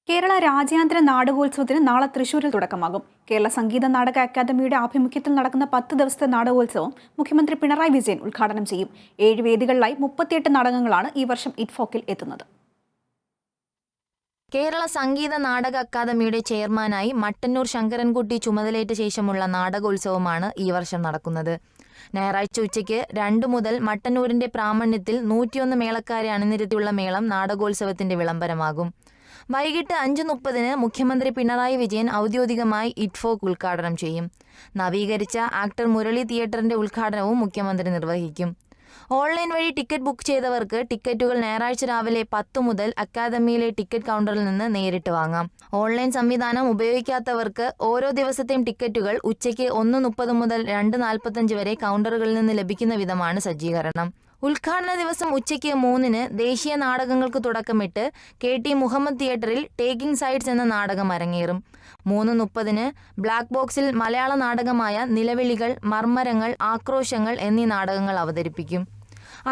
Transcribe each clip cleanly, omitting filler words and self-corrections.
കേരള രാജ്യാന്തര നാടകോത്സവത്തിന് നാളെ തൃശൂരിൽ തുടക്കമാകും. കേരള സംഗീത നാടക അക്കാദമിയുടെ ആഭിമുഖ്യത്തിൽ നടക്കുന്ന 10 ദിവസത്തെ നാടകോത്സവം മുഖ്യമന്ത്രി പിണറായി വിജയൻ ഉദ്ഘാടനം ചെയ്യും. 7 വേദികളിലായി 38 നാടകങ്ങളാണ് ഈ വർഷം ഇറ്റ്ഫോക്കിൽ എത്തുന്നത്. കേരള സംഗീത നാടക അക്കാദമിയുടെ ചെയർമാനായി മട്ടന്നൂർ ശങ്കരൻകുട്ടി ചുമതലയേറ്റ ശേഷമുള്ള നാടകോത്സവമാണ് ഈ വർഷം നടക്കുന്നത്. ഞായറാഴ്ച ഉച്ചയ്ക്ക് 2 മുതൽ മട്ടന്നൂരിന്റെ പ്രാമാണ്യത്തിൽ 101 മേളക്കാരെ അണിനിരത്തിയുള്ള മേളം നാടകോത്സവത്തിന്റെ വിളംബരമാകും. വൈകിട്ട് 5:30 മുഖ്യമന്ത്രി പിണറായി വിജയൻ ഔദ്യോഗികമായി ഇറ്റ്ഫോക്ക് ഉദ്ഘാടനം ചെയ്യും. നവീകരിച്ച ആക്ടർ മുരളി തിയേറ്ററിന്റെ ഉദ്ഘാടനവും മുഖ്യമന്ത്രി നിർവഹിക്കും. ഓൺലൈൻ വഴി ടിക്കറ്റ് ബുക്ക് ചെയ്തവർക്ക് ടിക്കറ്റുകൾ ഞായറാഴ്ച രാവിലെ 10 മുതൽ അക്കാദമിയിലെ ടിക്കറ്റ് കൗണ്ടറിൽ നിന്ന് നേരിട്ട് വാങ്ങാം. ഓൺലൈൻ സംവിധാനം ഉപയോഗിക്കാത്തവർക്ക് ഓരോ ദിവസത്തെയും ടിക്കറ്റുകൾ ഉച്ചയ്ക്ക് 1:30 മുതൽ 2:45 വരെ കൗണ്ടറുകളിൽ നിന്ന് ലഭിക്കുന്ന വിധമാണ് സജ്ജീകരണം. ഉദ്ഘാടന ദിവസം ഉച്ചയ്ക്ക് 3-ന് ദേശീയ നാടകങ്ങൾക്ക് തുടക്കമിട്ട് KT മുഹമ്മദ് തിയേറ്ററിൽ ടേക്കിംഗ് സൈഡ്സ് എന്ന നാടകം അരങ്ങേറും. 3:30-ന് ബ്ലാക്ക് ബോക്സിൽ മലയാള നാടകമായ നിലവിളികൾ, മർമ്മരങ്ങൾ, ആക്രോശങ്ങൾ എന്നീ നാടകങ്ങൾ അവതരിപ്പിക്കും.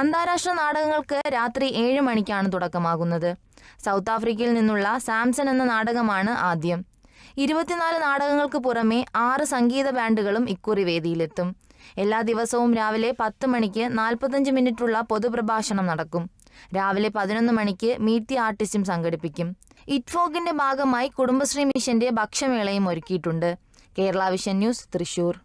അന്താരാഷ്ട്ര നാടകങ്ങൾക്ക് രാത്രി 7 മണിക്കാണ് തുടക്കമാകുന്നത്. സൗത്ത് ആഫ്രിക്കയിൽ നിന്നുള്ള സാംസൺ എന്ന നാടകമാണ് ആദ്യം. 24 നാടകങ്ങൾക്ക് പുറമെ 6 സംഗീത ബാൻഡുകളും ഇക്കുറി വേദിയിലെത്തും. എല്ലാ ദിവസവും രാവിലെ 10 മണിക്ക് 45 മിനിറ്റുള്ള പൊതുപ്രഭാഷണം നടക്കും. രാവിലെ 11 മണിക്ക് മീറ്റ് ദി ആർട്ടിസ്റ്റും സംഘടിപ്പിക്കും. ഇറ്റ്ഫോക്കിന്റെ ഭാഗമായി കുടുംബശ്രീ മിഷന്റെ ഭക്ഷ്യമേളയും ഒരുക്കിയിട്ടുണ്ട്. Kerala vision news, Thrissur.